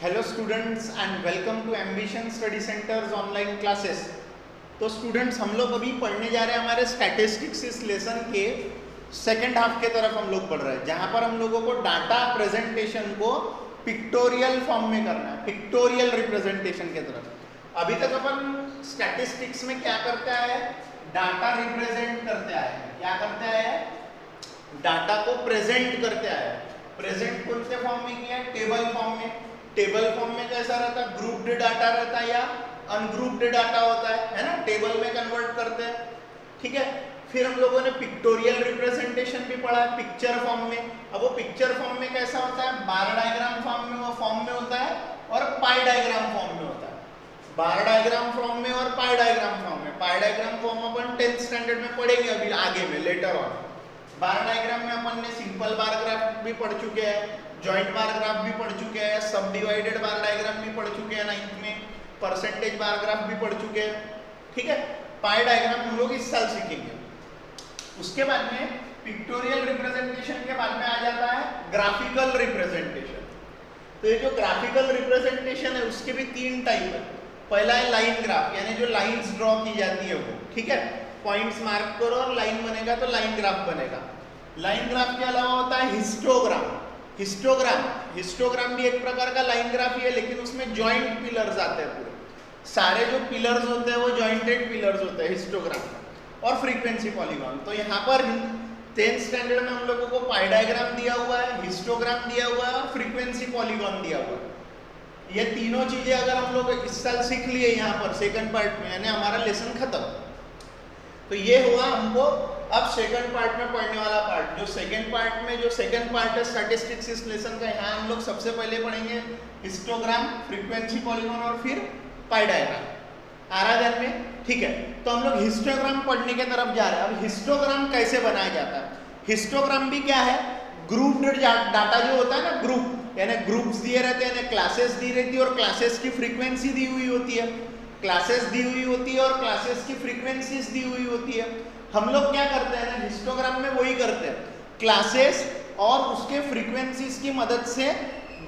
Hello students and welcome to Ambition Study Centres online classes. तो students हम लोग अभी पढ़ने जा रहे हैं हमारे स्टैटिस्टिक्स इस लेसन के सेकेंड हाफ के तरफ हम लोग पढ़ रहे हैं, जहां पर हम लोगों को डाटा प्रेजेंटेशन को पिक्टोरियल फॉर्म में करना है, पिक्टोरियल रिप्रेजेंटेशन के तरफ। अभी तक अपन स्टैटिस्टिक्स में क्या करता है, डाटा रिप्रेजेंट करते आए हैं। क्या करते आए हैं? डाटा को प्रेजेंट करते आए हैं। प्रेजेंट कौन से फॉर्म में किया है? टेबल फॉर्म में। टेबल फॉर्म में कैसा रहता है? ग्रुप्ड डाटा रहता है या अनग्रुप्ड डाटा होता है ना, टेबल में कन्वर्ट करते हैं। ठीक है, फिर हम लोगों ने पिक्टोरियल रिप्रेजेंटेशन भी पढ़ा है पिक्चर फॉर्म में। अब वो पिक्चर फॉर्म में कैसा होता है? बार डायग्राम फॉर्म में होता है और पाई डायग्राम फॉर्म में होता है। बार डायग्राम फॉर्म में और पाई डायग्राम फॉर्म में। पाई डायग्राम फॉर्म अपन 10th स्टैंडर्ड में पढ़ेंगे अभी आगे में, लेटर ऑन। बार डायग्राम में अपन ने सिंपल बार ग्राफ भी पढ़ चुके हैं, जॉइंट बार ग्राफ भी पढ़ चुके हैं, सब डिवाइडेड बार डायग्राम भी पढ़ चुके हैं 9th में, परसेंटेज बार ग्राफ भी पढ़ चुके हैं। ठीक है, पाई डायग्राम हम लोग इस साल सीखेंगे। उसके बाद में पिक्टोरियल रिप्रेजेंटेशन के बाद में आ जाता है ग्राफिकल रिप्रेजेंटेशन। तो ये जो ग्राफिकल रिप्रेजेंटेशन है उसके भी 3 टाइप है। पहला है लाइन ग्राफ, यानी जो लाइंस ड्रॉ की जाती है वो। ठीक है, पॉइंट्स मार्क करो और लाइन बनेगा तो लाइन ग्राफ बनेगा। लाइन ग्राफ के अलावा होता है हिस्टोग्राम। हिस्टोग्राम भी एक प्रकार का लाइन ग्राफ ही है, लेकिन उसमें जॉइंट पिलर्स आते हैं पूरे। सारे जो पिलर्स होते हैं वो जॉइंटेड पिलर्स होते हैं हिस्टोग्राम। और फ्रीक्वेंसी पॉलीगॉन। तो यहाँ पर 10th स्टैंडर्ड में हम लोगों को पाई डायग्राम दिया हुआ है, हिस्टोग्राम दिया हुआ है और फ्रीक्वेंसी पॉलीगॉन दिया हुआ है। ये तीनों चीजें अगर हम लोग इस साल सीख लिए यहाँ पर सेकंड पार्ट में, यानी हमारा लेसन खत्म। तो ये हुआ हमको अब सेकंड पार्ट में पढ़ने वाला पार्ट। जो सेकंड पार्ट है स्टैटिस्टिक्स इस लेसन का, यहाँ हम लोग सबसे पहले पढ़ेंगे हिस्टोग्राम, फ्रीक्वेंसी पॉलीगॉन और फिर पाई डायग्राम। आ रहा ध्यान में? ठीक है, तो हम लोग हिस्टोग्राम पढ़ने के तरफ जा रहे हैं। अब हिस्टोग्राम कैसे बनाया जाता है? हिस्टोग्राम भी क्या है? ग्रुप्ड डाटा जो होता है ना, ग्रुप यानी ग्रुप्स दिए रहते हैं, क्लासेस दी रहती है और क्लासेस की फ्रीक्वेंसी दी हुई होती है। क्लासेस दी हुई होती है और क्लासेस की फ्रीक्वेंसीज दी हुई होती है। हम लोग क्या करते हैं ना हिस्टोग्राम में, वही करते हैं, क्लासेस और उसके फ्रीक्वेंसीज की मदद से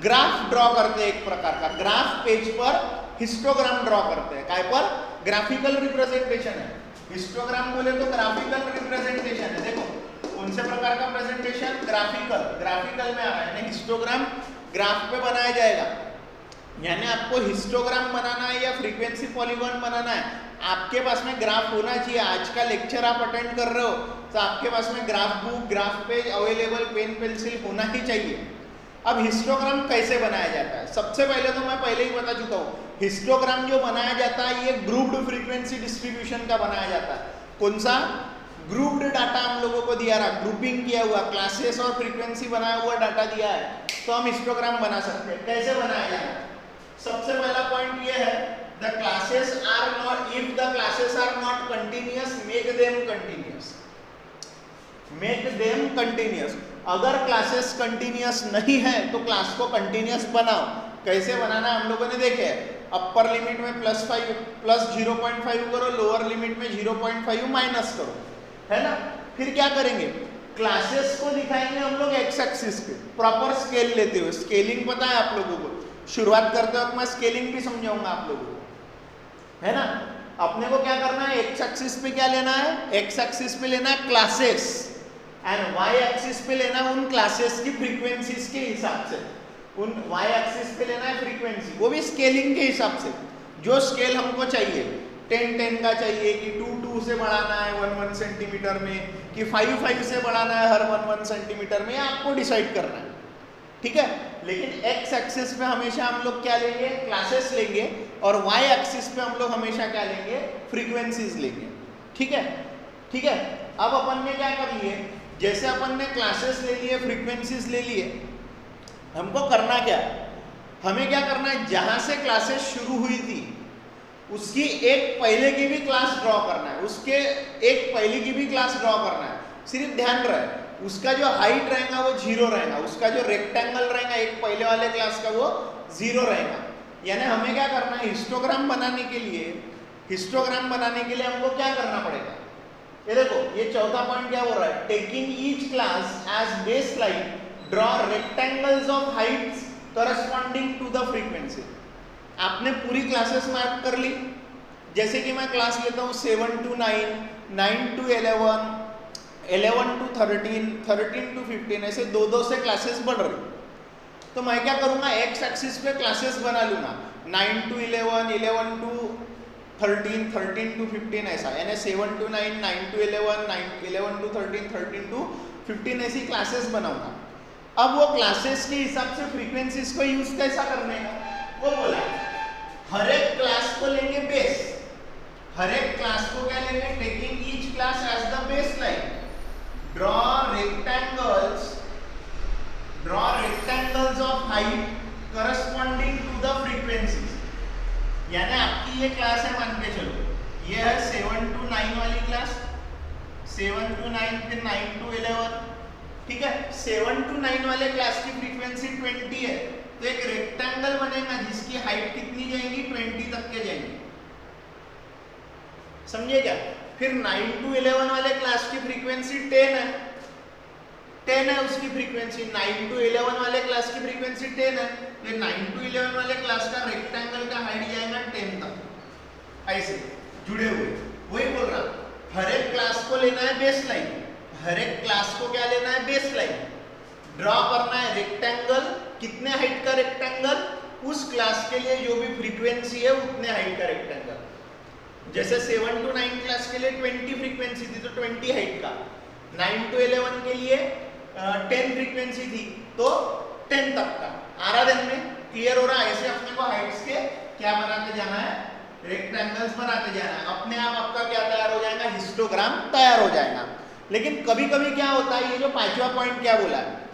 ग्राफ ड्रॉ करते हैं। एक प्रकार का ग्राफ पेज पर हिस्टोग्राम ड्रॉ करते हैं। काय पर? ग्राफिकल रिप्रेजेंटेशन है। हिस्टोग्राम बोले तो ग्राफिकल रिप्रेजेंटेशन है। देखो कौन से प्रकार का प्रेजेंटेशन? ग्राफिकल में आ रहा है, यानी हिस्टोग्राम ग्राफ पे बनाया जाएगा। यानी आपको हिस्टोग्राम बनाना है या फ्रीक्वेंसी पॉलीगॉन बनाना है, आपके पास में ग्राफ होना चाहिए। आज का लेक्चर आप अटेंड कर रहे हो तो आपके पास में graph book, graph page available, pen pencil होना ही चाहिए। अब हिस्टोग्राम कैसे बनाया जाता है? सबसे पहले तो मैं पहले ही बता चुका हूँ, हिस्टोग्राम जो बनाया जाता है ये ग्रुप्ड फ्रीक्वेंसी डिस्ट्रीब्यूशन का बनाया जाता है। कौन सा? ग्रुप्ड डाटा हम लोगों को दिया रहा, ग्रुपिंग किया हुआ, क्लासेस और फ्रीक्वेंसी बनाया हुआ डाटा दिया है, तो हम हिस्टोग्राम बना सकते हैं। कैसे बनाया जाता है? सबसे पहला पॉइंट ये है, the classes are not, if the classes are not continuous, make them continuous, make them continuous। अगर क्लासेस कंटिन्यूअस नहीं है तो क्लास को कंटिन्यूअस बनाओ। कैसे बनाना है हम लोगों ने देखे, अपर लिमिट में प्लस 0.5 करो, लोअर लिमिट में 0.5 माइनस करो, है ना। फिर क्या करेंगे? क्लासेस को दिखाएंगे हम लोग एक्स एक्सिस पे, प्रॉपर स्केल लेते हुए। स्केलिंग पता है आप लोगों को? शुरुआत करते वक्त मैं स्केलिंग भी समझाऊंगा आप लोगों को, है ना। अपने को क्या करना है? एक्स एक्सिस पे क्या लेना है? एक्स एक्सिस पे लेना है क्लासेस एंड वाई एक्सिस पे लेना है उन क्लासेस की फ्रीक्वेंसीज के हिसाब से। उन वाई एक्सिस पे लेना है फ्रीक्वेंसी, वो भी स्केलिंग के हिसाब से। जो स्केल हमको चाहिए, 10-10 का चाहिए कि 2-2 से बढ़ाना है 1-1 सेंटीमीटर में, कि 5-5 से बढ़ाना है हर 1-1 सेंटीमीटर में, आपको डिसाइड करना है। ठीक है, लेकिन एक्स एक्सिस पे हमेशा हम लोग क्या लेंगे? क्लासेस लेंगे, और वाई एक्सिस पे हम लोग हमेशा क्या लेंगे? फ्रीक्वेंसीज लेंगे। ठीक है, ठीक है। अब अपन ने क्या कर लिए, जैसे अपन ने क्लासेस ले लिए, फ्रीक्वेंसीज ले लिए, हमको करना क्या है? हमें क्या करना है? जहां से क्लासेस शुरू हुई थी उसकी एक पहले की भी क्लास ड्रॉ करना है, उसके एक पहले की भी क्लास ड्रॉ करना है। सिर्फ ध्यान रहे उसका जो हाइट रहेगा वो 0 रहेगा, उसका जो रेक्टेंगल रहेगा एक पहले वाले क्लास का वो 0 रहेगा। यानी हमें क्या करना है? हिस्टोग्राम बनाने के लिए हमको क्या करना पड़ेगा? ये देखो, ये चौथा पॉइंट क्या हो रहा है? Taking each class as base line, draw rectangles of heights corresponding to the frequency. आपने पूरी क्लासेस मार्क कर ली, जैसे कि मैं क्लास लेता हूँ 7 to 9, 9 to 11, 11 to 13, 13 to 15, ऐसे दो दो से क्लासेस बढ़ रही। तो मैं क्या करूँगा, एक्स एक्सिस पे क्लासेस बना लूँगा, 9 to 11, 11 to 13, 13 to 15 ऐसा, यानी 7 to 9, 9 to 11, 11 to 13, 13 to 15 ऐसी क्लासेस बनाऊंगा। अब वो क्लासेस के हिसाब से फ्रीक्वेंसीज को यूज कैसा करने का, वो बोला हर एक क्लास को लेंगे बेस, हर एक क्लास को क्या लेंगे, taking each class as the base line, draw rectangles of height corresponding to the frequencies. यानी आपकी ये क्लास है, मान के चलो ये है 7 to 9 वाली क्लास, 7 to 9, फिर 9 to 11, ठीक है। 7 to 9 वाले क्लास की फ्रीक्वेंसी 20 है, तो एक रेक्टेंगल बनेगा जिसकी हाइट कितनी जाएगी, 20 तक के जाएंगी, समझिए क्या। फिर 9 to 11 वाले क्लास की फ्रीक्वेंसी 10 है, 10 है उसकी फ्रीक्वेंसी, 9 to 11 वाले क्लास की फ्रीक्वेंसी 10 है, तो 9 to 11 वाले क्लास का रेक्टेंगल का हाइट जाएगा 10 तक, ऐसे जुड़े हुए। वही बोल रहा, हर एक क्लास को लेना है बेस लाइन, हर एक क्लास को क्या लेना है, बेस लाइन, ड्रॉ करना है रेक्टेंगल, कितने हाइट का रेक्टेंगल, उस क्लास के लिए जो भी फ्रीक्वेंसी है उतने हाइट का रेक्टेंगल। जैसे 7 to 9 क्लास के लिए 20 फ्रीक्वेंसी थी तो 20 हाइट का, 9 to 11 के लिए 10 फ्रीक्वेंसी थी तो 10 तक का। आराधन में क्लियर हो रहा है, ऐसे अपने को हाइट्स के क्या बनाते जाना है, रेक्टेंगल्स बनाते जाना है, अपने आप आपका क्या तैयार हो जाएगा, हिस्टोग्राम तैयार हो जाएगा। लेकिन कभी कभी क्या होता है, ये जो पांचवा पॉइंट क्या बोला है,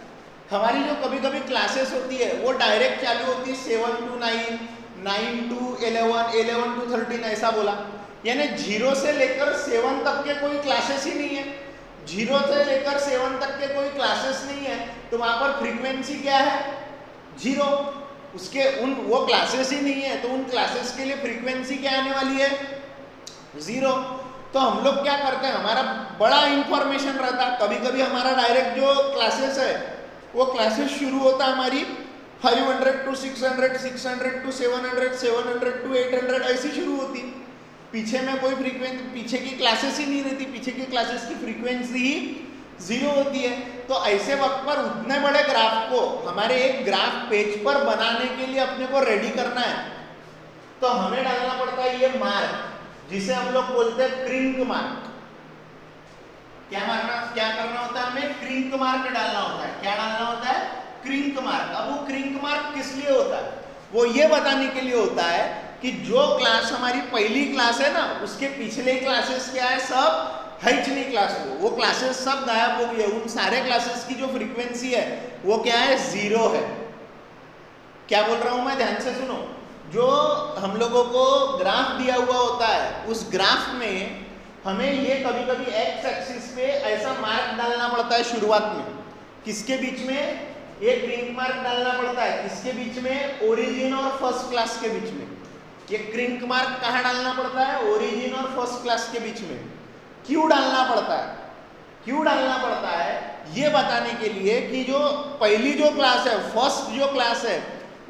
हमारी जो कभी कभी क्लासेस होती है वो डायरेक्ट चालू होती है 7 to 9, 9 to 11, 11 to 13 ऐसा बोला, यानी 0 से लेकर 7 तक के कोई क्लासेस ही नहीं है, 0 से लेकर 7 तक के कोई क्लासेस नहीं है, तो वहां पर फ्रीक्वेंसी क्या है, 0, उसके उन वो क्लासेस ही नहीं है, तो उन क्लासेस के लिए फ्रीक्वेंसी क्या आने वाली है, 0। तो हम लोग क्या करते हैं, हमारा बड़ा इंफॉर्मेशन रहता है, कभी कभी हमारा डायरेक्ट जो क्लासेस है वो क्लासेस शुरू होता है हमारी 500 to 600, 600 to 700, 700 to 800 ऐसी शुरू होती, पीछे में कोई फ्रीक्वेंसी, पीछे की क्लासेस ही नहीं रहती, पीछे की क्लासेस की फ्रीक्वेंसी ही 0 होती है। तो ऐसे वक्त पर उतने बड़े ग्राफ को हमारे एक ग्राफ पेज पर बनाने के लिए अपने को रेडी करना है, तो हमें डालना पड़ता है ये मार्क, जिसे हम लोग बोलते हैं क्रिंक मार्क। क्या करना होता है, हमें क्रिंक मार्क डालना होता है। क्या डालना होता है, क्रिंक मार्क। अब वो क्रिंक मार्क किस लिए होता है, वो ये बताने के लिए होता है कि जो क्लास हमारी पहली क्लास है ना, उसके पिछले क्लासेस क्या है, सब हैचनी क्लास वो क्लासेस सब गायब हो गए, उन सारे क्लासेस की जो फ्रीक्वेंसी है वो क्या है, 0 है। क्या बोल रहा हूं मैं, ध्यान से सुनो। जो हम लोगों को ग्राफ दिया हुआ होता है, उस ग्राफ में हमें ये कभी कभी एक्स एक्सिस पे ऐसा मार्क डालना पड़ता है शुरुआत में, किसके बीच में, एक क्रिंक मार्क डालना पड़ता है, किसके बीच में, ओरिजिन और फर्स्ट क्लास के बीच में। ये क्रिंक मार्क कहाँ डालना पड़ता है, ओरिजिन और फर्स्ट क्लास के बीच में। क्यों डालना पड़ता है, क्यों डालना पड़ता है, ये बताने के लिए कि जो पहली जो क्लास है, फर्स्ट जो क्लास है,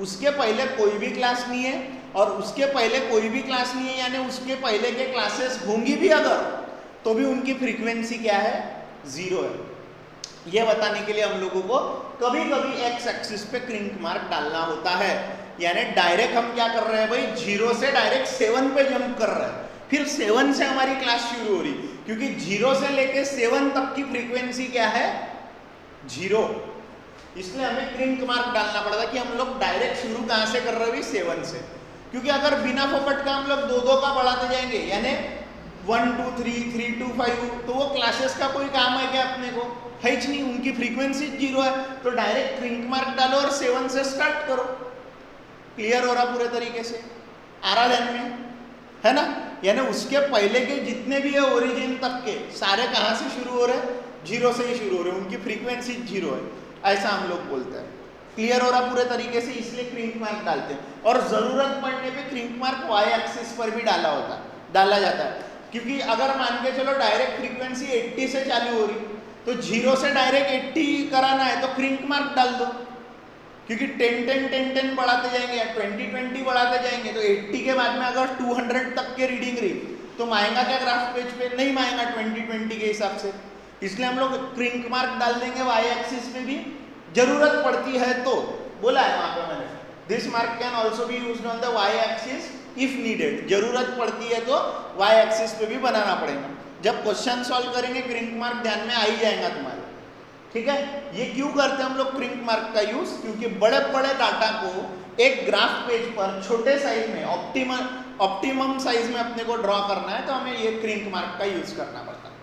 उसके पहले कोई भी क्लास नहीं है और उसके पहले कोई भी क्लास नहीं है, यानी उसके पहले के क्लासेस होंगी भी अगर, तो भी उनकी फ्रीक्वेंसी क्या है, 0 है। ये बताने के लिए हम लोगों को कभी कभी एक्स एक्सिस पे क्रिंक मार्क डालना होता है, यानी डायरेक्ट हम क्या कर रहे हैं भाई, 0 से डायरेक्ट 7 पे जंप कर रहे हैं, फिर 7 से हमारी क्लास शुरू हो रही, क्योंकि 0 से लेके 7 तक की फ्रीक्वेंसी क्या है, 0। इसलिए हमें क्रिंक मार्क डालना पड़ता कि हम लोग डायरेक्ट शुरू कहाँ से कर रहे हैं, 7 से। क्योंकि अगर बिना फोकट का हम लोग 2-2 का बढ़ाते जाएंगे, यानी 1 2 3 3 2 5, तो वो क्लासेस का कोई काम है क्या अपने को, है ही नहीं, उनकी फ्रीक्वेंसी 0 है। तो डायरेक्ट क्रिंक मार्क डालो और 7 से स्टार्ट करो। क्लियर हो रहा पूरे तरीके से, आ रहा ध्यान में, है ना। यानी उसके पहले के जितने भी है ओरिजिन तक के सारे कहाँ से शुरू हो रहे हैं, 0 से ही शुरू हो रहे हैं, उनकी फ्रीक्वेंसी 0 है, ऐसा हम लोग बोलते हैं। क्लियर हो रहा पूरे तरीके से, इसलिए क्रिंक मार्क डालते हैं। और जरूरत पड़ने पे क्रिंक मार्क वाई एक्सिस पर भी डाला जाता है, क्योंकि अगर मान के चलो डायरेक्ट फ्रीक्वेंसी 80 से चालू हो रही, तो 0 से डायरेक्ट 80 कराना है तो क्रिंक मार्क डाल दो, क्योंकि 10 बढ़ाते जाएंगे या 20 बढ़ाते जाएंगे तो 80 के बाद में अगर 200 तक के रीडिंग रही तो माएगा क्या ग्राफ पेज पे? नहीं माएगा 20 के हिसाब से। इसलिए हम लोग क्रिंक मार्क डाल देंगे वाई एक्सिस पे भी, जरूरत पड़ती है तो। बोला है वहां पे मैंने, this mark can also be used on the Y axis if needed. जरूरत पड़ती है तो वाई एक्सिस पे भी बनाना पड़ेगा। जब क्वेश्चन सॉल्व करेंगे क्रिंक मार्क ध्यान में आ ही जाएगा तुम्हारे, ठीक है। ये क्यों करते हैं हम लोग क्रिंक मार्क का यूज? क्योंकि बड़े बड़े डाटा को एक ग्राफ पेज पर छोटे साइज में ऑप्टिमम साइज में अपने को ड्रॉ करना है तो हमें ये क्रिंक मार्क का यूज करना पड़ता है,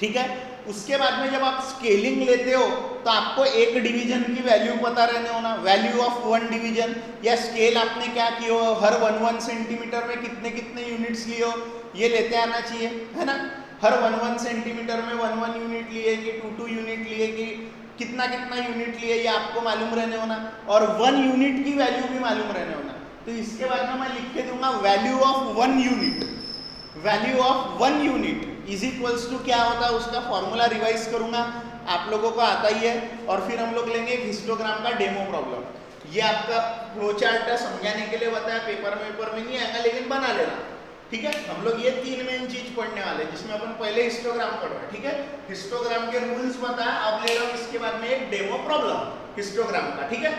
ठीक है। उसके बाद में जब आप स्केलिंग लेते हो तो आपको एक डिवीजन की वैल्यू पता रहने होना, वैल्यू ऑफ वन डिवीजन, या स्केल आपने क्या किया हो, हर 1 सेंटीमीटर में कितने कितने यूनिट्स लिए हो ये लेते आना चाहिए, है ना। हर 1 सेंटीमीटर में 1 यूनिट लिए कि 2 यूनिट लिए कि कितना कितना यूनिट लिए ये आपको मालूम रहने होना, और 1 यूनिट की वैल्यू भी मालूम रहने होना। तो इसके बाद में मैं लिख के दूंगा value of 1 unit, value of 1 unit is equals to क्या होता है उसका फॉर्मूला रिवाइज करूंगा, आप लोगों को आता ही है। और फिर हम लोग लेंगे एक हिस्टोग्राम का डेमो प्रॉब्लम। ये आपका फ्लो चार्ट समझाने के लिए बताया, पेपर में नहीं आएगा लेकिन बना लेना, ठीक है। हम लोग ये 3 मेन चीज पढ़ने वाले जिसमें अपन पहले हिस्टोग्राम पढ़ रहे हैं, ठीक है। हिस्टोग्राम के रूल्स बताया, अब ले रहा हूं इसके बाद में एक डेमो प्रॉब्लम हिस्टोग्राम का, ठीक है।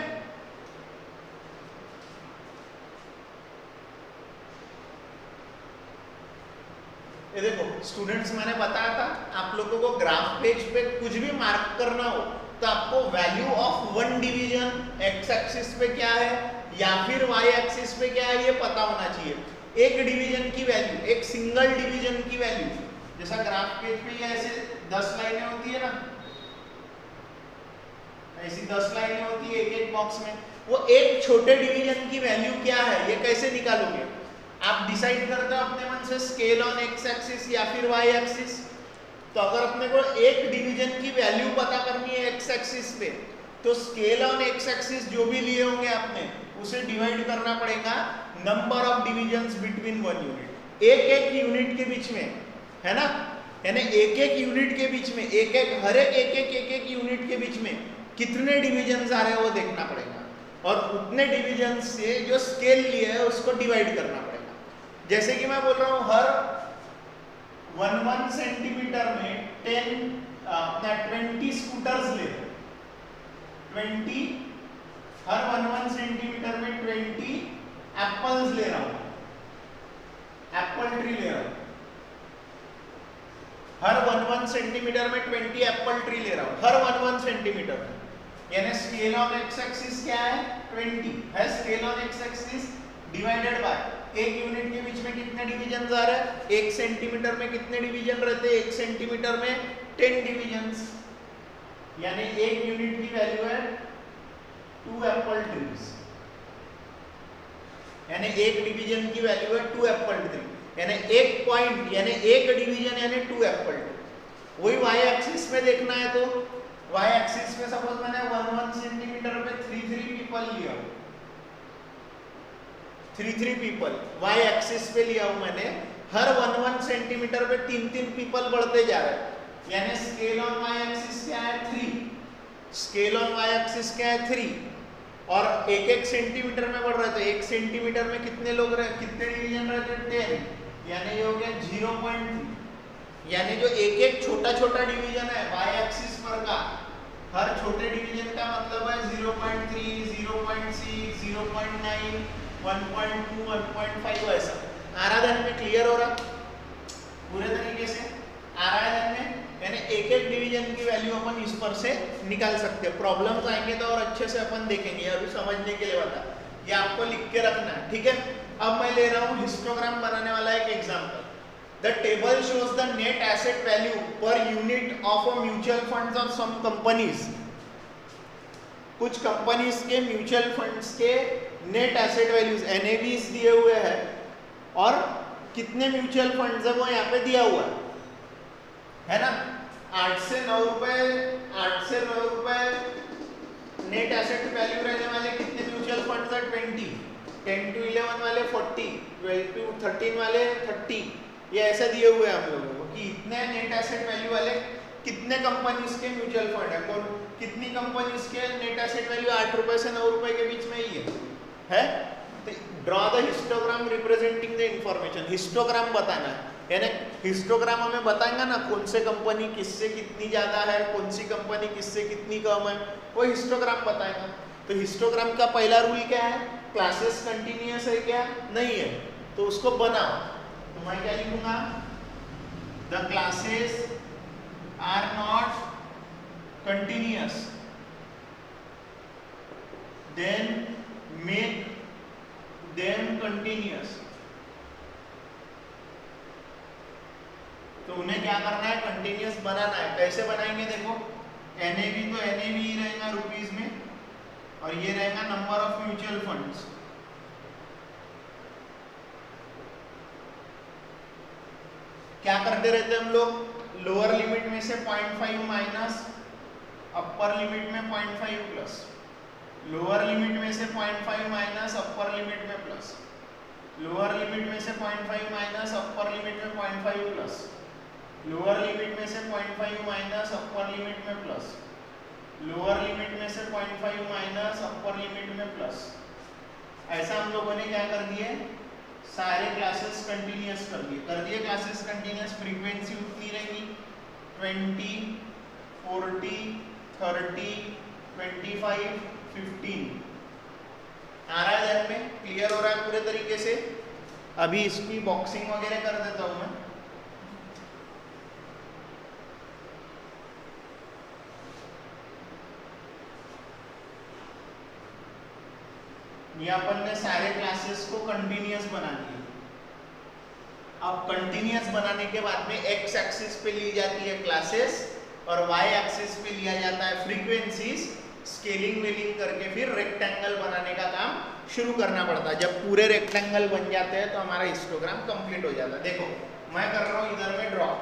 ये देखो स्टूडेंट्स, मैंने बताया था आप लोगों को ग्राफ पेज पे कुछ भी मार्क करना हो तो आपको value of 1 division x axis पे क्या है या फिर वाई एक्सिस पे क्या है ये पता होना चाहिए। एक डिवीजन की वैल्यू, एक सिंगल डिवीजन की वैल्यू, जैसा ग्राफ पेज पे ये ऐसे 10 लाइनें होती है ना, ऐसी 10 लाइनें होती है एक एक बॉक्स में, वो एक छोटे डिवीजन की वैल्यू क्या है ये कैसे निकालोगे? आप डिसाइड करते हो अपने मन से स्केल ऑन एक्स एक्सिस या फिर वाई एक्सिस। तो अगर अपने को एक डिवीजन की वैल्यू पता करनी है एक्स एक्सिस पे तो स्केल ऑन एक्स एक्सिस जो भी लिए होंगे आपने उसे डिवाइड करना पड़ेगा number of divisions between 1 unit, एक एक यूनिट के बीच में, है ना। यानी एक एक यूनिट के बीच में हर एक यूनिट के बीच में कितने डिविजन्स आ रहे हैं वो देखना पड़ेगा, और उतने डिविजन से जो स्केल लिए है उसको डिवाइड करना पड़ेगा। जैसे कि मैं बोल रहा हूं हर 1 सेंटीमीटर में 20 स्कूटर्स ले, 20 हर 1 सेंटीमीटर में 20 एप्पल्स ले रहा हूं, एप्पल ट्री ले रहा हूं, हर 1 सेंटीमीटर में 20 एप्पल ट्री ले रहा हूं, हर 1 सेंटीमीटर में। यानी स्केल ऑन एक्स एक्सिस क्या है? 20 है scale on x axis, divided by एक यूनिट के बीच में कितने डिवीजन आ रहे हैं, 1 सेंटीमीटर में कितने डिवीजन रहते हैं, 1 सेंटीमीटर में 10 डिवीजन्स, यानी एक यूनिट की वैल्यू है 2 एप्पल ट्रीज, यानी एक डिवीजन की वैल्यू है 2 एप्पल ट्री, यानी एक पॉइंट यानी एक डिवीजन यानी 2 एप्पल ट्री। वही वाई एक्सिस में देखना है तो वाई एक्सिस में सपोज मैंने 1 सेंटीमीटर पे 3 पीपल लिया, 3 पीपल वाई एक्सिस पे लिया हूं मैंने, हर 1 सेंटीमीटर पे 3 पीपल बढ़ते जा रहे हैं, यानी स्केल ऑन वाई एक्सिस क्या है? 3, स्केल ऑन वाई एक्सिस क्या है? 3, और एक सेंटीमीटर में बढ़ रहे थे, 1 सेंटीमीटर में कितने लोग रहे, कितने डिवीजन रहते? 10, यानी ये हो गया 0.3, यानी जो एक छोटा डिवीजन है वाई एक्सिस पर का, हर छोटे डिवीजन का मतलब है 0.3, 0.6, 0.9, 1.2, 1.5 ऐसा। आ रहा ध्यान में? क्लियर हो रहा पूरे तरीके से? आ रहा है ध्यान में? यानी एक डिवीजन की वैल्यू अपन इस पर से निकाल सकते हैं। प्रॉब्लम्स आएंगे तो और अच्छे से अपन देखेंगे, अभी समझने के लिए बता, ये आपको लिख के रखना है, ठीक है। अब मैं ले रहा हूँ हिस्टोग्राम बनाने वाला एक example. The table shows the net asset value per unit of a mutual funds of some companies. कुछ कंपनीज के म्यूचुअल फंड्स के नेट एसेट वैल्यूज एनएवीज दिए हुए हैं और कितने म्यूचुअल फंड्स है वो यहाँ पे दिया हुआ है ना। 8 से 9 रुपए नेट एसेट वैल्यू रहने वाले कितने म्यूचुअल फंड्स है? 20, 10 to 11 वाले 40, 12 to 13 वाले 30, ये ऐसे दिए हुए हैं हम लोगों को कि इतने नेट एसेट वैल्यू वाले कितने कंपनीज के म्यूचुअल फंड है, कौन कितनी कंपनीज के नेट एसेट वैल्यू 8 रुपए से 9 रुपए के बीच में ही है? तो draw the histogram representing the information. Histogram बताना है, यानी हिस्टोग्राम हमें बताएंगा ना कौन से कंपनी किससे कितनी ज्यादा है, कौन सी कंपनी किससे कितनी कम है, वो हिस्टोग्राम बताएगा। तो हिस्टोग्राम का पहला रूल क्या है? क्लासेस कंटिन्यूअस है क्या? नहीं है, तो उसको बनाओ। तो मैं क्या लिखूंगा? The classes are not continuous, then make them continuous. तो उन्हें क्या करना है? कंटिन्यूअस बनाना है। कैसे बनाएंगे? देखो एनएवी तो एनएवी ही रहेगा रुपीस में, और ये रहेगा नंबर ऑफ म्यूचुअल फंड्स। क्या करते रहते हैं हम लोग? लोअर लिमिट में से 0.5 माइनस अपर लिमिट में 0.5 प्लस, लोअर लिमिट में से 0.5 माइनस अपर लिमिट में प्लस, लोअर लिमिट में से 0.5 माइनस अपर लिमिट में 0.5 प्लस, लोअर लिमिट में से 0.5 माइनस अपर लिमिट में प्लस, लोअर लिमिट में से 0.5 माइनस अपर लिमिट में प्लस। ऐसा हम लोगों ने क्या कर दिए? सारे क्लासेस कंटिन्यूअस कर दिए क्लासेस कंटिन्यूअस। फ्रीक्वेंसी उतनी रहेगी 20, 40, 30, 25, 15। आ रहा है ध्यान में? क्लियर हो रहा है पूरे तरीके से? अभी इसकी बॉक्सिंग वगैरह कर देता हूं मैं। ये अपन ने सारे क्लासेस को कंटिन्यूअस बना दिए। अब कंटिन्यूअस बनाने के बाद में एक्स एक्सिस पे ली जाती है क्लासेस और वाई एक्सिस पे लिया जाता है फ्रीक्वेंसीज। स्केलिंग वेलिंग करके फिर रेक्टेंगल बनाने का काम शुरू करना पड़ता है। जब पूरे रेक्टेंगल बन जाते हैं तो हमारा हिस्टोग्राम कंप्लीट हो जाता है। देखो मैं कर रहा हूं इधर में ड्रॉ,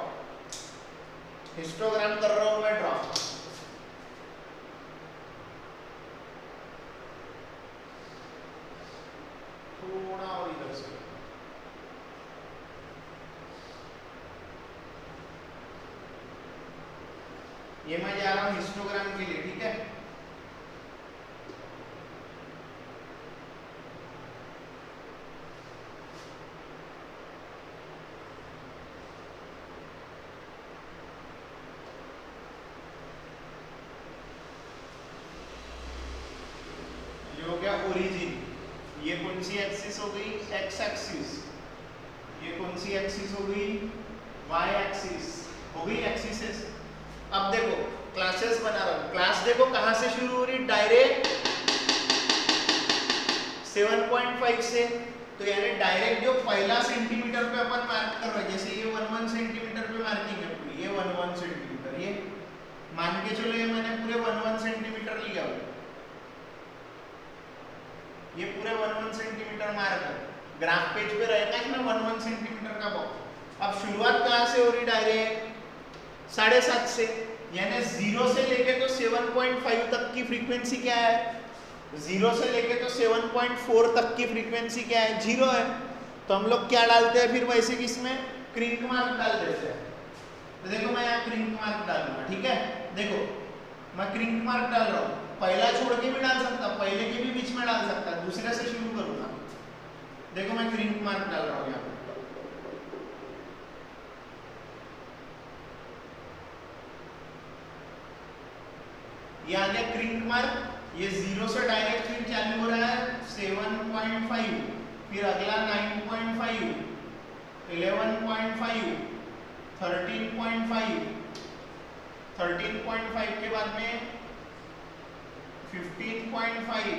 हिस्टोग्राम कर रहा हूं मैं ड्रॉ। थोड़ा और इधर से ये मैं जा रहा हूं हिस्टोग्राम के लिए, ठीक है? ये हो गया ओरिजिन। ये कौन सी एक्सिस हो गई? X axis. ये कौन सी एक्सिस हो गई? वाई एक्सिस हो गई एक्सिसेस। अब देखो क्लासेस बना रहा हूं। क्लास देखो कहां से शुरू हो रही? डायरेक्ट 7.5 से। तो यानी डायरेक्ट जो पहला सेंटीमीटर पे अपन मार्क कर रहे हैं, जैसे ये 1 सेंटीमीटर पे मार्किंग है पूरी, ये 1 सेंटीमीटर, ये मान के चलो ये मैंने पूरे 1 सेंटीमीटर लिया हुआ, ये पूरे 1 सेंटीमीटर मार्क है। ग्राफ पेज पे रहेगा इसमें 1 सेंटीमीटर का बॉक्स। अब शुरुआत कहां से हो रही? डायरेक्ट 7.5 से। यानी 0 से लेके तो 7.5 तक की फ्रीक्वेंसी क्या है? 0 से लेके तो 7.4 तक की फ्रीक्वेंसी क्या है? 0 है। तो हम लोग क्या डालते हैं फिर? वैसे कि इसमें क्रिंक मार्क डाल देते हैं। तो देखो मैं यहाँ क्रिंक मार्क डालूंगा, ठीक है? देखो मैं क्रिंक मार्क डाल रहा हूँ। पहला छोड़ के भी डाल सकता, पहले के भी बीच में डाल सकता, दूसरे से शुरू करूंगा। देखो मैं क्रिंक मार्क डाल रहा हूँ यहाँ पे। ये आ गया क्रिंक मार्क। ये 0 से डायरेक्ट फिर चालू हो रहा है 7.5, फिर अगला 9.5, 11.5, 13.5, 13.5 के बाद में 15.5,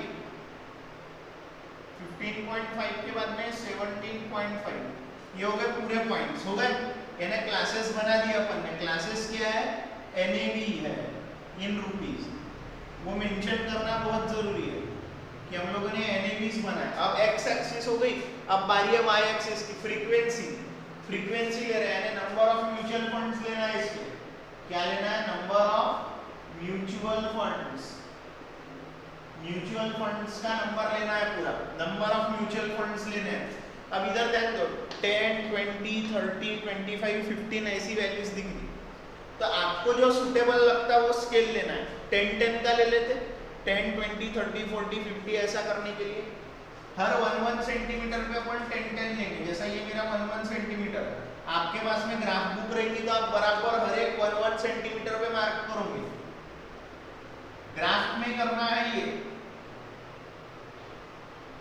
15.5 के बाद में 17.5। ये हो गए पूरे पॉइंट्स, हो गए। यानी क्लासेस बना दिया अपन ने। क्लासेस क्या है? एनएवी है, इन रुपीज। वो मेंशन करना बहुत जरूरी है कि हम लोगों ने एनएवीज बनाए। अब एक्स एक्सिस हो गई, अब बारी है वाई एक्सिस की। फ्रीक्वेंसी, फ्रीक्वेंसी ले रहे हैं, यानी नंबर ऑफ म्यूचुअल फंड्स लेना है इसके। क्या लेना है? Number of mutual funds. Mutual funds का नंबर लेना है पूरा, नंबर ऑफ म्यूचुअल फंड्स लेने हैं। अब इधर ध्यान दो, 10, 20, 30, 25, 15 ऐसी वैल्यूज दिख रही। तो आपको जो सुटेबल लगता है वो स्केल लेना है। 10-10 का ले लेते, 10, 20, 30, 40, 50 ऐसा करने के लिए हर 1-1 सेंटीमीटर पे अपन 10-10 लेंगे। जैसा ये मेरा 1-1 सेंटीमीटर, आपके पास में ग्राफ बुक रहेगी तो आप बराबर हर एक 1-1 सेंटीमीटर पे मार्क करोगे। ग्राफ में करना है ये,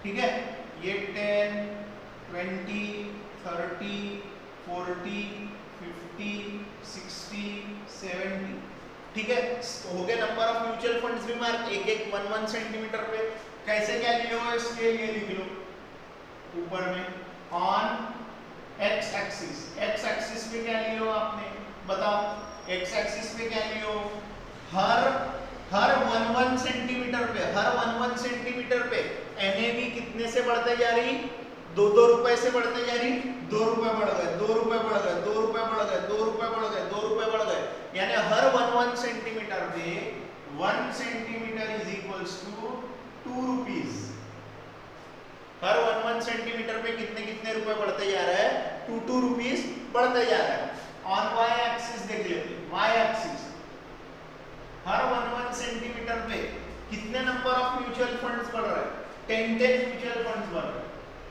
ठीक है। ये 10, 20, 30, 40, 50, 60, 70, ठीक है। हो गए नंबर ऑफ म्यूचुअल फंड्स भी मार्क, एक एक 1-1 सेंटीमीटर पे। कैसे क्या लियो हो स्केल, ये लिख लो ऊपर में on x axis. X axis पे क्या लियो आपने बताओ, एक्स एक्सिस पे क्या लियो, हर 1-1 सेंटीमीटर पे, हर 1-1 सेंटीमीटर पे एनएवी कितने से बढ़ते जा रही, 2-2 रुपए से बढ़ते जा रही। 2 रुपए बढ़ गए, 2 रुपए बढ़ गए, 2 रुपए बढ़ गए, 2 रुपए बढ़ गए, 2 रुपए बढ़ गए, यानी हर 1-1 सेंटीमीटर पे 1 centimetre is equals to 2 rupees. हर 1-1 सेंटीमीटर पे कितने कितने रुपए बढ़ते जा रहा है, 2-2 रुपीज बढ़ते जा रहा है। ऑन वाई एक्सिस देख लेते, वाई एक्सिस हर 1-1 सेंटीमीटर पे कितने नंबर ऑफ म्यूचुअल फंड्स बढ़ रहे हैं, 10-10 म्यूचुअल फंड्स बढ़ रहे हैं,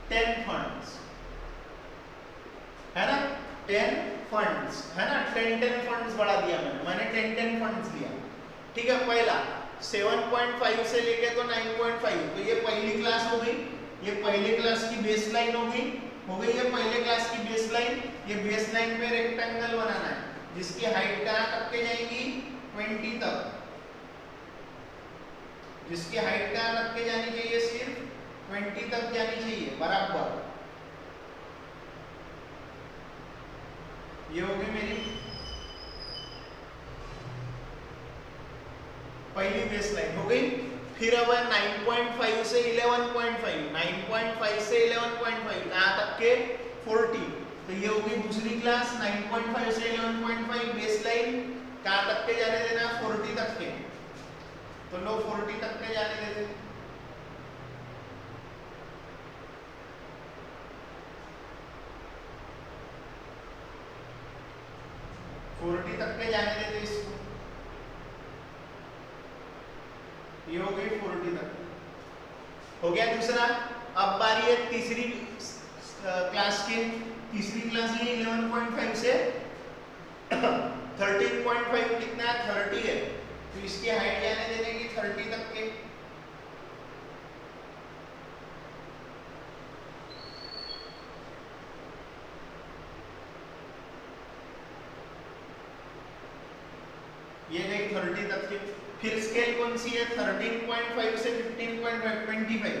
10 फंड्स है ना, 10 फंड्स है ना, 10-10 फंड्स बढ़ा दिया मैंने 10-10 फंड्स लिया, ठीक है। पहला 7.5 से लेके तो 9.5, तो ये पहली क्लास हो गई, ये पहले क्लास की बेस लाइन हो गई ये पहले क्लास की बेस लाइन। ये बेस लाइन पे रेक्टेंगल बनाना है जिसकी हाइट कहाँ तक के जाएगी, 20 तक, जिसकी हाइट कहाँ तक के जानी चाहिए, सिर्फ 20 तक जानी चाहिए बराबर। ये होगी मेरी पहली बेस लाइन हो गई। फिर अब 9.5 से 11.5, 9.5 से 11.5 कहाँ तक के, 40, तो ये होगी दूसरी क्लास। 9.5 से 11.5 बेस लाइन कहाँ तक के जाने देना, 40 तक के, तो लो 40 तक के जाने देते। तक के जाने देते इसको, ये हो गई 40 तक, हो गया दूसरा। अब बारी है तीसरी क्लास की, तीसरी क्लास ये 11.5 से 13.5 कितना है, 30 है, तो इसकी हाइट जाने देने की 30 तक के। ये गई 30 तक की। फिर स्केल कौन सी है, 13.5 से 15.5, 25,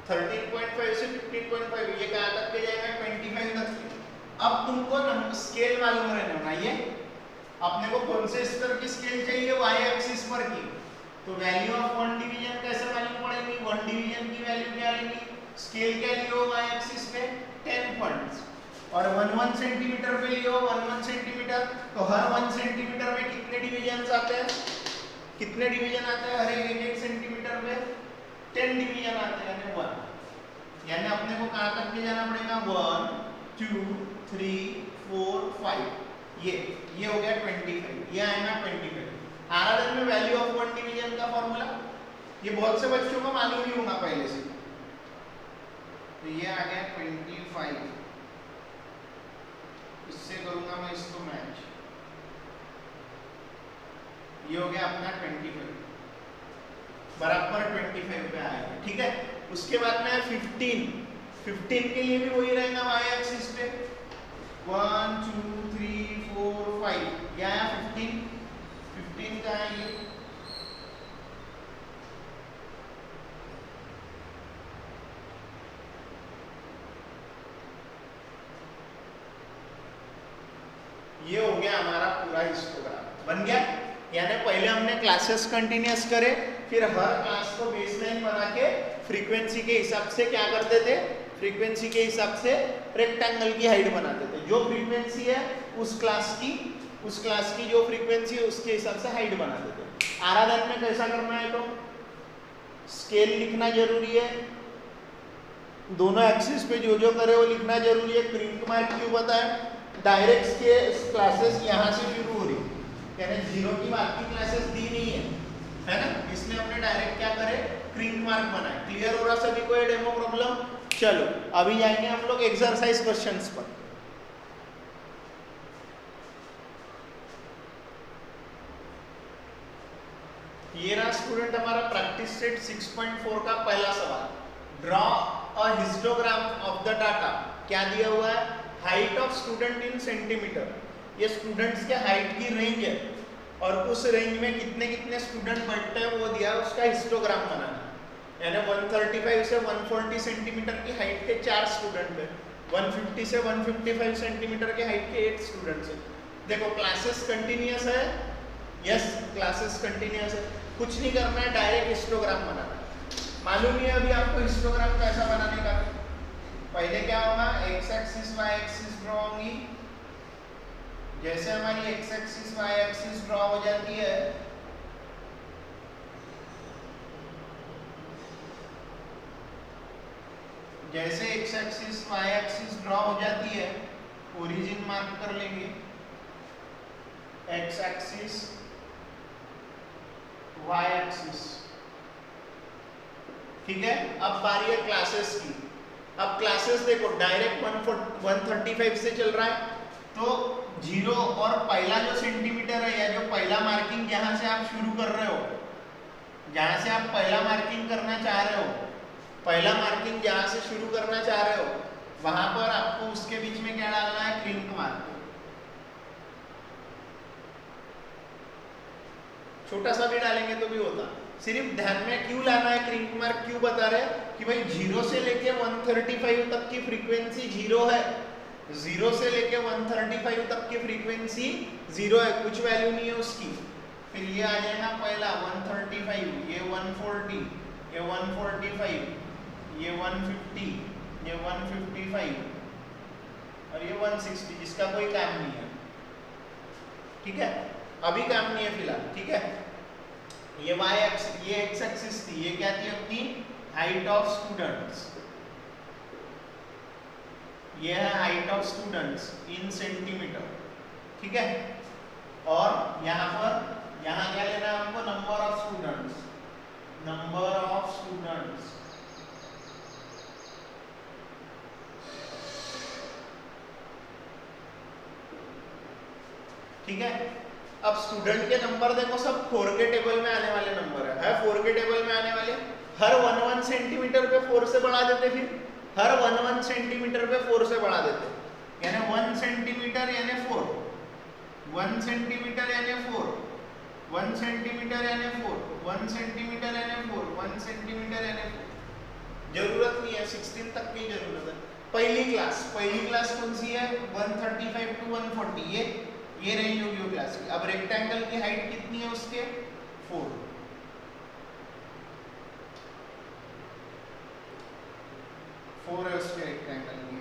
13.5 से 15.5, ये कहाँ तक के जाएगा, 25 तक के। अब तुमको स्केल मालूम रहने होना, ये अपने को कौन से स्तर की स्केल चाहिए, वाई एक्सिस पर की, तो वैल्यू ऑफ वन डिवीजन कैसे मालूम पड़ेगी, वन डिवीजन की वैल्यू क्या लेंगी, स्केल क्या लियो वाई एक्सिस पे, 10 फंड्स, और 1-1 सेंटीमीटर पे लियो 1-1 सेंटीमीटर, तो हर 1 सेंटीमीटर में कितने डिवीजन आते हैं, कितने डिवीजन आते हैं, हर एक सेंटीमीटर में 10 डिवीजन आते हैं, यानी 1, यानी अपने को कहाँ तक के जाना पड़ेगा, 1, 2, 3, 4, 5, ये हो गया 25, ये आएगा 25। आरआरएन में वैल्यू ऑफ वन डिवीजन का फॉर्मूला ये बहुत से बच्चों को मालूम ही होगा पहले से, तो ये आ गया 25, इससे करूंगा मैं इसको मैच, ये हो गया अपना 25 बराबर 25 पे आएगा, ठीक है। उसके बाद में 15 के लिए भी वही रहेगा वाई एक्सिस पे, 1, 2, 3, 4, 5, ये आया 15 का है ये, ये हो गया हमारा पूरा हिस्टोग्राम बन गया। यानी पहले हमने क्लासेस कंटिन्यूअस करे, फिर हर क्लास को बेसलाइन बना के फ्रीक्वेंसी के हिसाब से क्या करते थे, फ्रीक्वेंसी के हिसाब से रेक्टेंगल की हाइट बनाते थे, जो फ्रीक्वेंसी है उस क्लास की जो फ्रीक्वेंसी है उसके हिसाब से हाइट बनाते थे। आराधन में कैसा करना है, तो स्केल लिखना जरूरी है, दोनों एक्सिस पे जो करे वो लिखना जरूरी है। क्रिंक मार्क क्यों बताया, डायरेक्ट के क्लासेस यहाँ से शुरू हो रही, यानी 0 की बाद की क्लासेस दी नहीं है ना, इसलिए हमने डायरेक्ट क्या करे, क्रिंक मार्क बनाए। क्लियर हो रहा सभी को ये डेमो प्रॉब्लम? चलो अभी जाएंगे हम लोग एक्सरसाइज क्वेश्चंस पर। ये रहा स्टूडेंट हमारा प्रैक्टिस सेट 6.4 का पहला सवाल। Draw a histogram of the data. क्या दिया हुआ है? Height of student in centimetre. ये स्टूडेंट्स के हाइट की रेंज है और उस रेंज में कितने कितने स्टूडेंट बैठते हैं वो दिया है, उसका हिस्टोग्राम बनाना है। यानी 135 से 140 सेंटीमीटर की हाइट के 4 स्टूडेंट है, 150 से 155 सेंटीमीटर के हाइट के 8 स्टूडेंट्स है। देखो क्लासेस कंटिन्यूअस है, यस क्लासेस कंटिन्यूअस है, कुछ नहीं करना है, डायरेक्ट हिस्टोग्राम बनाना है। मालूम ही है अभी आपको हिस्टोग्राम कैसा बनाने का। पहले क्या होगा, X axis Y axis draw होंगी। जैसे हमारी X axis Y axis draw हो जाती है, जैसे X axis Y axis draw हो जाती है, ओरिजिन मार्क कर लेंगे, एक्स एक्सिस वाई एक्सिस, ठीक है। अब बारी है क्लासेस की। अब क्लासेस देखो डायरेक्ट 135 से चल रहा है, तो 0 और पहला जो सेंटीमीटर है या जो पहला मार्किंग जहां से आप शुरू कर रहे हो, जहां से आप पहला मार्किंग करना चाह रहे हो, पहला मार्किंग जहां से शुरू करना चाह रहे हो, वहां पर आपको उसके बीच में क्या डालना है, क्रिंक मार्क। छोटा सा भी डालेंगे तो भी होता, सिर्फ ध्यान में क्यों लाना है क्रिंक मार्क, क्यों बता रहे हैं कि भाई 0 से लेके 135 तक की फ्रीक्वेंसी 0 है, 0 से लेके 135 तक की फ्रीक्वेंसी 0 है, कुछ वैल्यू नहीं है उसकी। फिर ये आ जाएगा पहला 135, ये 140, ये 145, ये 150, ये 155 और ये 160, जिसका कोई काम नहीं है, ठीक है, अभी काम नहीं है फिलहाल, ठीक है। ये y एक्सिस, ये x एक्सिस थी, ये क्या थी अपनी हाइट ऑफ स्टूडेंट्स, ये है height of students in centimetre, ठीक है। और यहाँ पर यहाँ क्या लेना है हमको, number of students, number of students, ठीक है। अब स्टूडेंट के नंबर देखो सब 4 के टेबल में आने वाले नंबर है 4 के टेबल में आने वाले, हर 1 सेंटीमीटर पे 4 से बढ़ा देते, फिर हर 1 सेंटीमीटर पे 4 से बढ़ा देते, यानी 1 सेंटीमीटर यानी 4, 1 सेंटीमीटर यानी 4, 1 सेंटीमीटर यानी 4, 1 सेंटीमीटर यानी 4, 1 सेंटीमीटर यानी 4। जरूरत नहीं है, 16 तक की जरूरत है। पहली क्लास कौन सी है, 135 टू 140, ये रेंज होगी वो क्लास की। अब रेक्टेंगल की हाइट कितनी है उसके, 4, है उसके रेक्टेंगल की।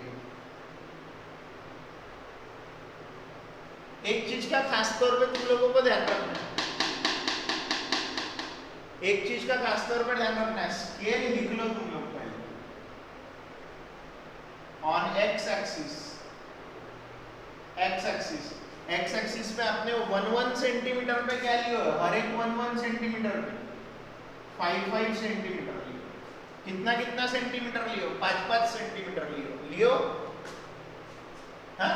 एक चीज का खास तौर पे तुम लोगों को ध्यान रखना है, एक चीज का खास तौर पर ध्यान रखना है, स्केल लिख लो तुम लोग पहले। On x axis, x axis पे आपने 1 सेंटीमीटर पे क्या लियो, हर एक 1 सेंटीमीटर पे 5 सेंटीमीटर लियो, कितना सेंटीमीटर लियो, 5 सेंटीमीटर लियो, हाँ।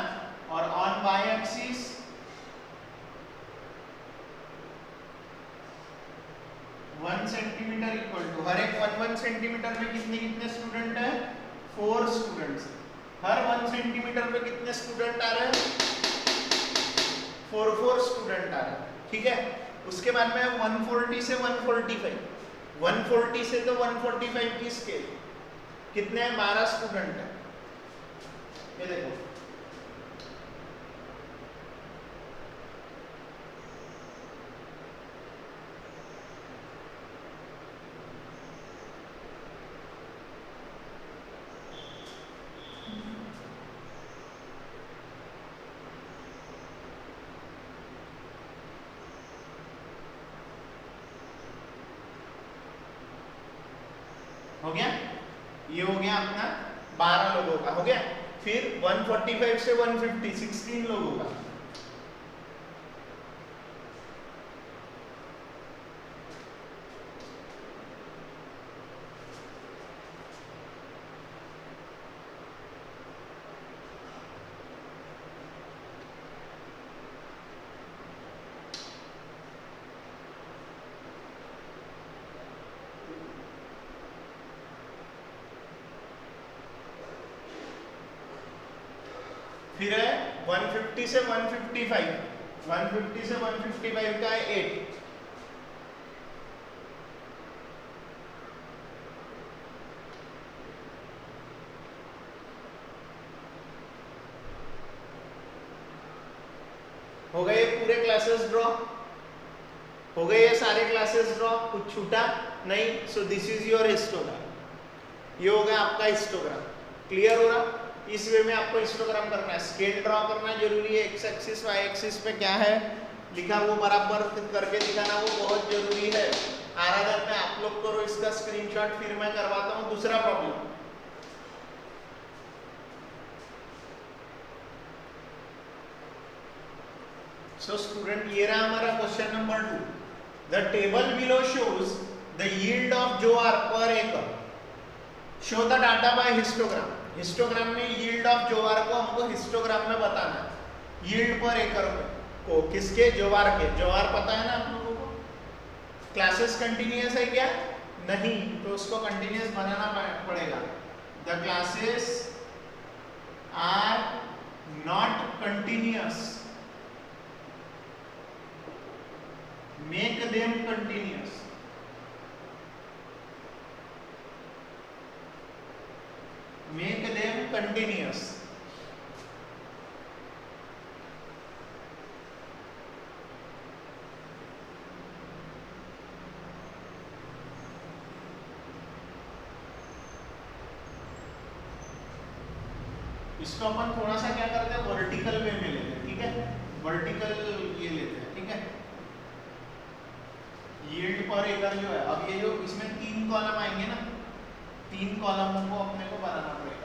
और on Y axis 1 centimetre equal to हर एक 1 सेंटीमीटर में कितने स्टूडेंट है, 4 स्टूडेंट्स। हर 1 सेंटीमीटर पे कितने स्टूडेंट आ रहे हैं, 4 स्टूडेंट आ रहे हैं, ठीक है। उसके बाद में 140 से 145, 140 से तो 145 की स्केल कितने हैं, 12 स्टूडेंट है, ये देखो। हो गया, ये हो गया अपना 12 लोगों का हो गया। फिर 145 से 150 16 लोगों का, फिर है 150 से 155, 150 से 155 का है 8, हो गए पूरे क्लासेस ड्रॉ, हो गए ये सारे क्लासेस ड्रॉ, कुछ छूटा नहीं। So this is your histogram, ये हो गया आपका हिस्टोग्राम। क्लियर हो रहा? इस वे में आपको हिस्टोग्राम करना है, स्केल ड्रॉ करना जरूरी है, एक्स एक्सिस वाई एक्सिस पे क्या है लिखा वो बराबर करके दिखाना वो बहुत जरूरी है। आराधन में आप लोग करो इसका स्क्रीनशॉट, फिर मैं करवाता हूँ दूसरा प्रॉब्लम। So student, ये रहा हमारा question number 2। The table below shows the yield of jowar per acre. Show the data by histogram. Histogram में yield of ज्वार को हमको हिस्टोग्राम में बताना है। yield per acre को किसके? ज्वार के। ज्वार पता है ना आप लोगों को? क्लासेस कंटिन्यूअस है क्या? नहीं, तो उसको कंटिन्यूअस बनाना पड़ेगा। The classes are not continuous. Make them continuous. Make them continuous. इसको अपन थोड़ा सा क्या करते हैं, वर्टिकल वे में लेते हैं, ठीक है? वर्टिकल ये लेते हैं, ठीक है? यील्ड पर एकड़ जो है, अब ये जो इसमें 3 कॉलम आएंगे ना, 3 कॉलमों को अपने को बनाना पड़ेगा।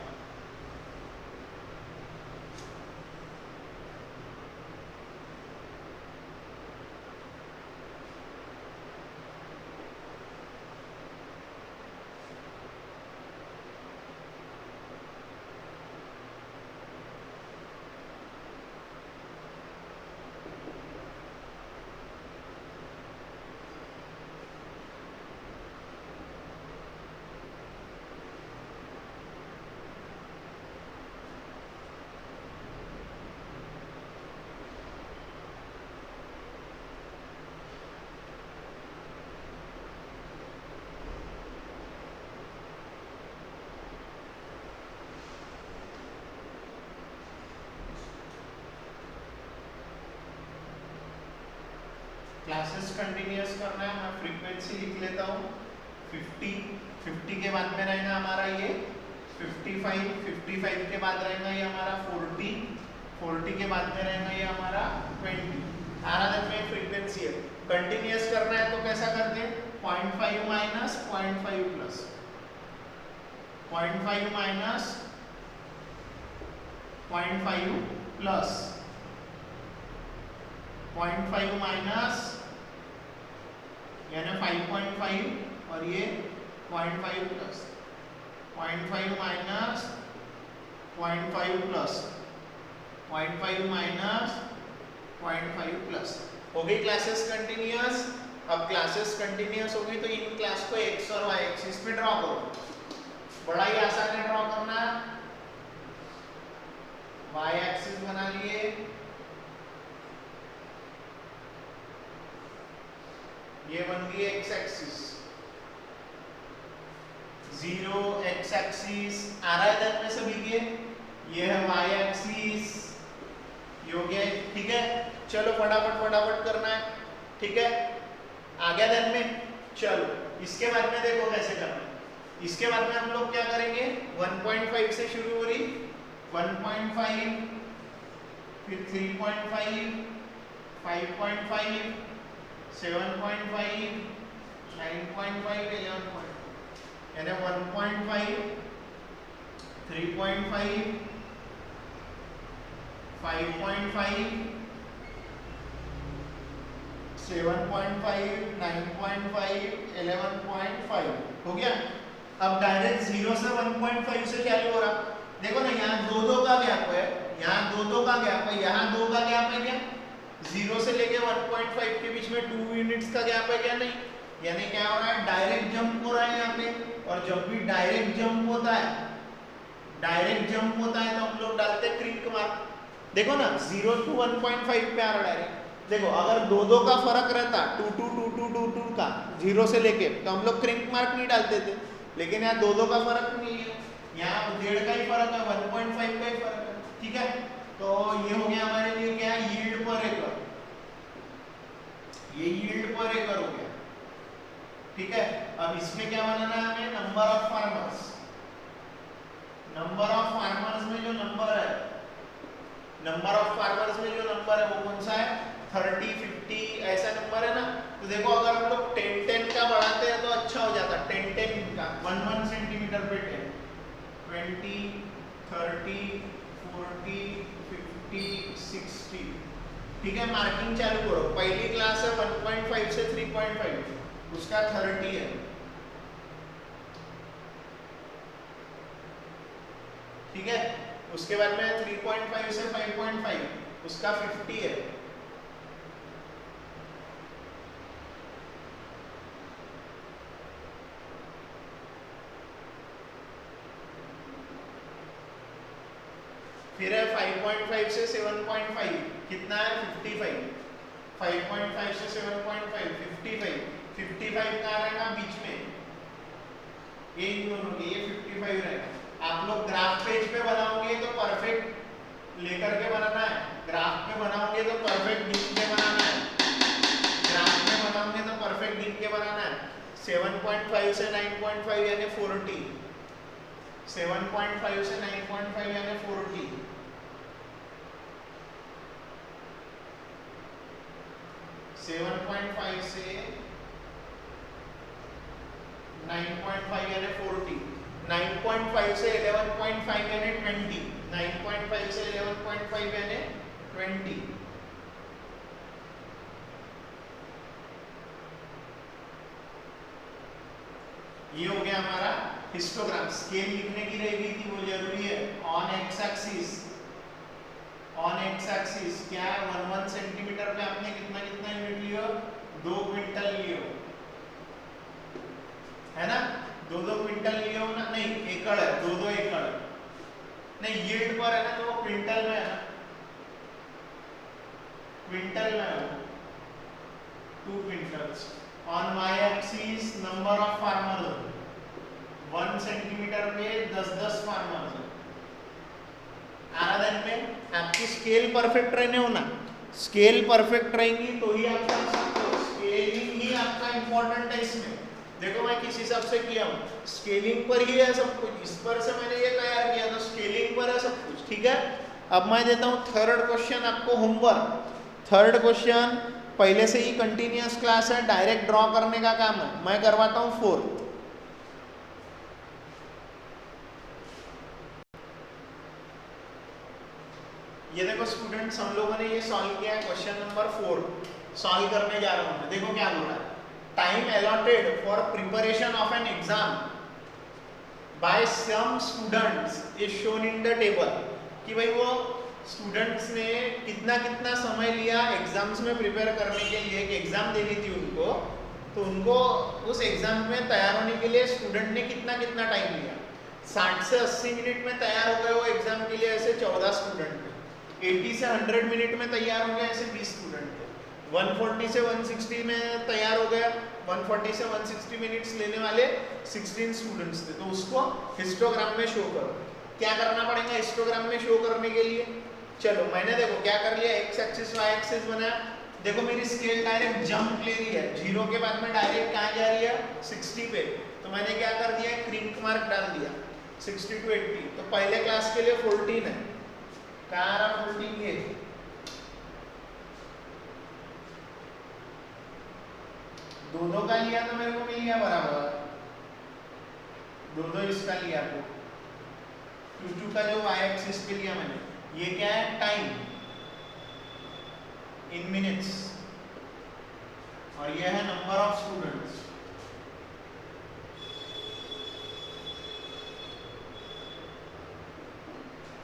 क्लासेस कंटिन्यूअस करना है, मैं फ्रीक्वेंसी लिख लेता हूँ 50, 50 के बाद में रहेगा हमारा ये 55, 55 के बाद रहेगा ये हमारा 40, 40 के बाद में रहेगा ये हमारा 20। आराधन में फ्रीक्वेंसी है, कंटिन्यूअस करना है तो कैसा करते हैं, 0.5 minus 0.5 plus, 0.5 minus 0.5 plus 0.5 minus यानी 5.5 और ये 0.5 plus, 0.5 minus 0.5 plus, 0.5 minus 0.5 plus. हो गई क्लासेस कंटिन्यूअस। अब क्लासेस कंटिन्यूअस होगी तो इन क्लास को एक्स और वाई एक्सिस पे ड्रॉ करो। बड़ा ही आसान है ड्रॉ करना। वाई एक्सिस बना लिए, ये बन गई एक्स एक्सिस, 0 एक्स एक्सिस आ रहा है इधर में सभी के, ये है वाई एक्सिस, ये हो गया, ठीक है? चलो फटाफट फटाफट करना है, ठीक है? आ गया ध्यान में? चलो इसके बाद में देखो कैसे करना है। इसके बाद में हम लोग क्या करेंगे, 1.5 से शुरू हो रही, 1.5 फिर 3.5, 5.5, 7.5, 9.5, 11.5, यानी 1.5, 3.5, 5.5, 7.5, 9.5, 11.5 हो गया। अब डायरेक्ट 0 से 1.5 से चालू हो रहा, देखो ना यहाँ 2 का गैप है, यहाँ 2 का गैप है, यहाँ 2 का गैप है क्या? 0 से लेके 1.5 के बीच में 2 यूनिट्स का गैप है क्या? नहीं, यानी क्या हो रहा है, डायरेक्ट जंप हो रहा है यहाँ पे। और जब भी डायरेक्ट जंप होता है, डायरेक्ट जंप होता है तो हम लोग डालते हैं क्रिंक मार्क। देखो ना 0 to 1.5 पे आ रहा डायरेक्ट। देखो अगर दो दो का फर्क रहता 2 का 0 से लेके, तो हम लोग क्रिंक मार्क नहीं डालते थे, लेकिन यहाँ दो का फर्क नहीं है, यहाँ 1.5 का ही फर्क है, 1.5 का ही फर्क है। ठीक है, तो ये हो गया हमारे लिए क्या, यील्ड पर एकड़, ये यील्ड पर एकड़ हो गया। ठीक है, अब इसमें क्या बनाना है हमें, number of farmers. Number of farmers में जो नंबर है, नंबर ऑफ फार्मर्स में जो नंबर है वो कौन सा है, 30, 50 ऐसा नंबर है ना। तो देखो अगर हम लोग 10 का बढ़ाते हैं तो अच्छा हो जाता, 10 का 1 सेंटीमीटर पे 10, 20, 30, 40, 50, 60। ठीक है, मार्किंग चालू करो। पहली क्लास है 1.5 से 3.5, उसका 30 है। ठीक है, उसके बाद में 3.5 से 5.5, उसका 50 है। फिर है 5.5 से 7.5, कितना है 55। 5.5 से 7.5 55, 55 कहाँ रहेगा बीच में, ये इन दोनों के, ये 55 रहेगा। आप लोग ग्राफ पेज पे बनाओगे तो परफेक्ट लेकर के बनाना है, ग्राफ पे बनाओगे तो परफेक्ट गिन के बनाना है, ग्राफ में बनाओगे तो परफेक्ट गिन के बनाना है। 7.5 से 9.5 यानी 40, 7.5 से 9.5 यानी 40, 7.5 से 9.5 यानी 40, 9.5 से 11.5 यानी 20, 9.5 से 11.5 यानी 20। ये हो गया हमारा हिस्टोग्राम। स्केल लिखने की रह गई थी, वो जरूरी है। On x axis, on x axis क्या है, 1 सेंटीमीटर पे आपने कितना कितना यूनिट लियो, 2 क्विंटल लियो, है ना, 2 क्विंटल लियो ना, नहीं एकड़ है, 2 एकड़ नहीं, यील्ड पर है ना, तो वो क्विंटल में है ना, क्विंटल में है, 2 quintals. On Y axis number of farmers, 1 centimetre पे 10 फार्मर्स है। आराधन में आपकी स्केल परफेक्ट रहने हो ना, स्केल परफेक्ट रहेंगी तो ही आप कर सकते हो। स्केलिंग ही आपका इंपॉर्टेंट है इसमें। देखो मैं किस हिसाब से किया हूँ, स्केलिंग पर ही है सब कुछ, इस पर से मैंने ये तैयार किया तो स्केलिंग पर है सब कुछ। ठीक है, अब मैं देता हूँ थर्ड क्वेश्चन आपको होमवर्क। थर्ड क्वेश्चन पहले से ही कंटिन्यूअस क्लास है, डायरेक्ट ड्रॉ करने का काम है, मैं करवाता हूँ 4। ये देखो स्टूडेंट्स, हम लोगों ने ये सॉल्व किया है, क्वेश्चन नंबर 4 सॉल्व करने जा रहा हूँ मैं। देखो क्या बोल रहा है, time allotted for preparation of an exam by some students is shown in the table. कि भाई वो स्टूडेंट्स ने कितना कितना समय लिया एग्जाम्स में प्रिपेयर करने के लिए, कि एग्जाम देनी थी उनको, तो उनको उस एग्जाम में तैयार होने के लिए स्टूडेंट ने कितना कितना टाइम लिया। 60 से 80 मिनट में तैयार हो गए वो एग्जाम के लिए, ऐसे 14 स्टूडेंट थे। 80 से 100 मिनट में तैयार हो गए, ऐसे 20 स्टूडेंट थे। 140 से 160 में तैयार हो गया, 140 से 160 मिनट्स लेने वाले 16 स्टूडेंट्स थे। तो उसको हिस्टोग्राम में शो करो। क्या करना पड़ेगा हिस्टोग्राम में शो करने के लिए? चलो मैंने देखो क्या कर लिया, एक्स एक्सिस वाई एक्सिस बनाया। देखो मेरी स्केल डायरेक्ट जंप ले रही है, 0 के बाद में डायरेक्ट कहाँ जा रही है, 60 पे। तो मैंने क्या कर दिया, क्रिंक मार्क डाल दिया 60 to 80। तो पहले क्लास के लिए 14 है, कहाँ आ रहा 14 ये, दो का लिया तो मेरे को मिल गया बराबर, दो इसका लिया तो 2 का जो वाई एक्सिस पे लिया मैंने, ये क्या है टाइम इन मिनट्स, और ये है नंबर ऑफ स्टूडेंट्स।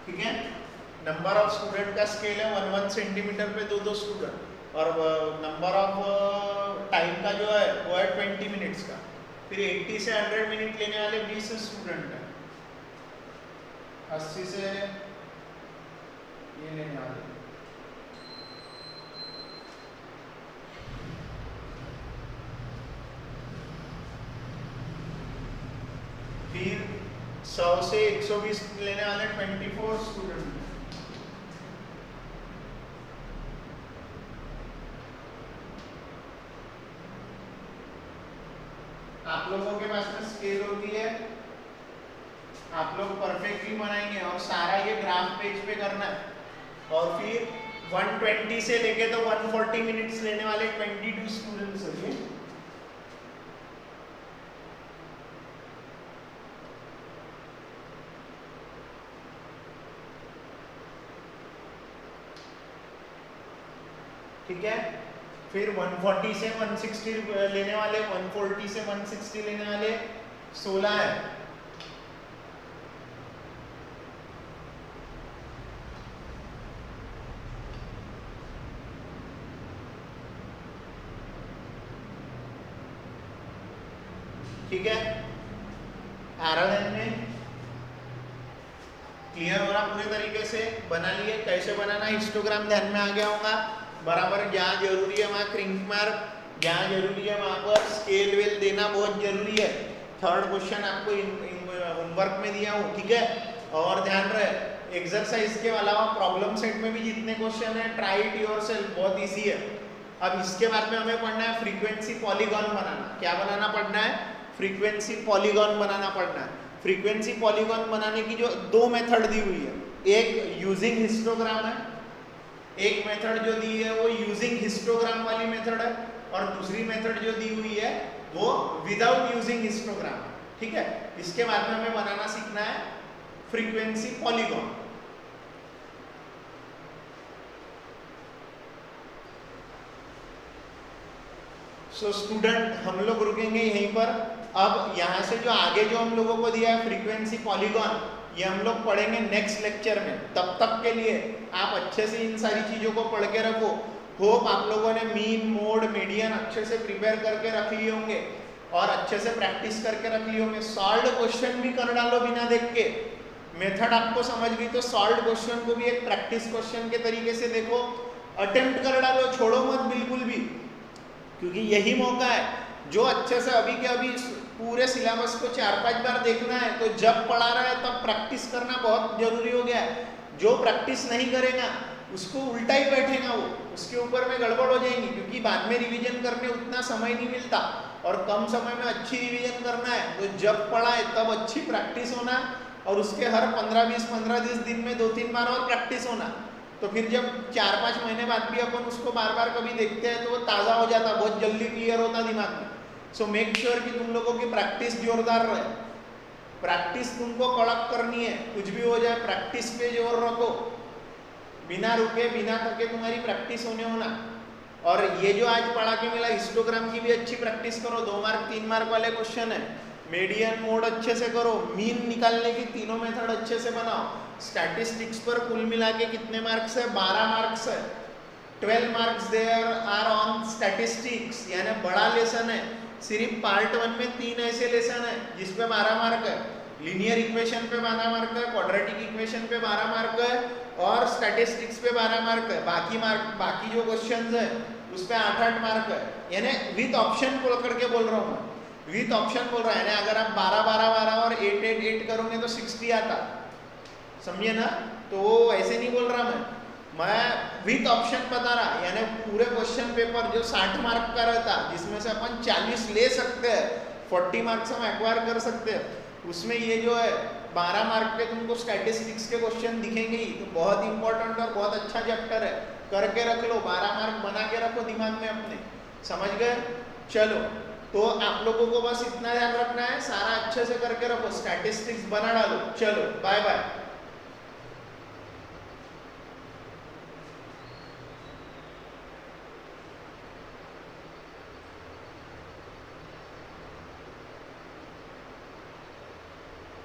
ठीक है, नंबर ऑफ स्टूडेंट का स्केल है 1 सेंटीमीटर पे 2 स्टूडेंट, और नंबर ऑफ टाइम का जो है वो है 20 मिनट्स का। फिर 80 से 100 मिनट लेने वाले 20 स्टूडेंट हैं, 80 से ये लेने वाले। फिर 100 से 120 लेने वाले 24 स्टूडेंट। आप लोगों के पास में स्केल होती है, आप लोग परफेक्टली बनाएंगे और सारा ये ग्राफ पेज पे करना है। और फिर 120 से लेके तो 140 मिनट्स लेने वाले 22 स्टूडेंट्स होंगे। ठीक है, फिर 140 से 160 लेने वाले, 140 से 160 लेने वाले 16 है। ठीक है, पैरेलल में क्लियर हो रहा पूरे तरीके से बना लिए। कैसे बनाना, हिस्टोग्राम ध्यान में आ गया होगा बराबर। जहाँ जरूरी है वहाँ क्रिंक मार्क, जहाँ जरूरी है वहाँ पर स्केल वेल देना बहुत जरूरी है। थर्ड क्वेश्चन आपको होमवर्क में दिया हूँ, ठीक है। और ध्यान रहे एक्सरसाइज के अलावा प्रॉब्लम सेट में भी जितने क्वेश्चन है ट्राई इट योरसेल्फ, बहुत इजी है। अब इसके बाद में हमें पढ़ना है फ्रीक्वेंसी पॉलीगॉन बनाना। क्या बनाना पड़ना है, फ्रीक्वेंसी पॉलीगॉन बनाना पड़ना है। फ्रीक्वेंसी पॉलीगॉन बनाने की जो दो मेथड दी हुई है, एक यूजिंग हिस्टोग्राम है, एक मेथड जो दी है वो यूजिंग हिस्टोग्राम वाली मेथड है, और दूसरी मेथड जो दी हुई है वो विदाउट यूजिंग हिस्टोग्राम। ठीक है, इसके बाद में हमें बनाना सीखना है फ्रीक्वेंसी पॉलीगॉन। सो स्टूडेंट हम लोग रुकेंगे यहीं पर। अब यहाँ से जो आगे जो हम लोगों को दिया है फ्रीक्वेंसी पॉलीगॉन, ये हम लोग पढ़ेंगे नेक्स्ट लेक्चर में। तब तक के लिए आप अच्छे से इन सारी चीज़ों को पढ़ के रखो। होप आप लोगों ने मीन, मोड, मीडियन अच्छे से प्रिपेयर करके रख लिए होंगे और अच्छे से प्रैक्टिस करके रख लिए होंगे। सॉल्व्ड क्वेश्चन भी कर डालो बिना देख के। मेथड आपको समझ गई तो सॉल्व्ड क्वेश्चन को भी एक प्रैक्टिस क्वेश्चन के तरीके से देखो, अटेम्प्ट कर डालो, छोड़ो मत बिल्कुल भी, क्योंकि यही मौका है। जो अच्छे से अभी के अभी पूरे सिलेबस को 4-5 बार देखना है, तो जब पढ़ा रहा है तब प्रैक्टिस करना बहुत जरूरी हो गया है। जो प्रैक्टिस नहीं करेगा उसको उल्टा ही बैठेगा, वो उसके ऊपर में गड़बड़ हो जाएंगी, क्योंकि बाद में रिवीजन करने उतना समय नहीं मिलता और कम समय में अच्छी रिवीजन करना है। तो जब पढ़ा है तब अच्छी प्रैक्टिस होना, और उसके हर 15-20 दिन में 2-3 बार और प्रैक्टिस होना। तो फिर जब 4-5 महीने बाद भी अपन उसको बार बार कभी देखते हैं तो वो ताज़ा हो जाता, बहुत जल्दी क्लियर होता दिमाग में। सो मेक श्योर कि तुम लोगों की प्रैक्टिस जोरदार रहे। प्रैक्टिस तुमको कड़क करनी है, कुछ भी हो जाए प्रैक्टिस पे जोर रखो, बिना रुके बिना थके तुम्हारी प्रैक्टिस होना। और ये जो आज पढ़ा के मिला हिस्टोग्राम की भी अच्छी प्रैक्टिस करो। 2 मार्क 3 मार्क वाले क्वेश्चन है। मीडियन, मोड अच्छे से करो, मीन निकालने की तीनों मेथड अच्छे से बनाओ। स्टैटिस्टिक्स पर कुल मिला के कितने मार्क्स है, 12 मार्क्स है। 12 marks there are on statistics, यानी बड़ा लेसन है। सिर्फ पार्ट 1 में 3 ऐसे लेसन है जिसपे 12 मार्क है। लीनियर इक्वेशन पे 12 मार्क है, क्वाड्रेटिक इक्वेशन पे 12 मार्क है, और स्टैटिस्टिक्स पे 12 मार्क है। बाकी जो क्वेश्चंस है उस पे 8-8 मार्क है। यानी विथ ऑप्शन पकड़ के बोल रहा हूँ मैं, विथ ऑप्शन बोल रहा है। यानी अगर आप 12-12-12 और 8-8-8 करोगे तो 60 आता, समझिए ना। तो ऐसे नहीं बोल रहा मैं विथ ऑप्शन बता रहा। यानी पूरे क्वेश्चन पेपर जो 60 मार्क का रहता, जिसमें से अपन 40 ले सकते हैं, 40 मार्क्स हम एक्वायर कर सकते हैं, उसमें ये जो है 12 मार्क पे तुमको स्टैटिस्टिक्स के क्वेश्चन दिखेंगे ही। तो बहुत इंपॉर्टेंट और बहुत अच्छा चैप्टर है, करके रख लो, 12 मार्क बना के रखो दिमाग में अपने, समझ गए। चलो, तो आप लोगों को बस इतना ध्यान रखना है, सारा अच्छे से करके रखो, स्टैटिस्टिक्स बना डालो। चलो बाय बाय।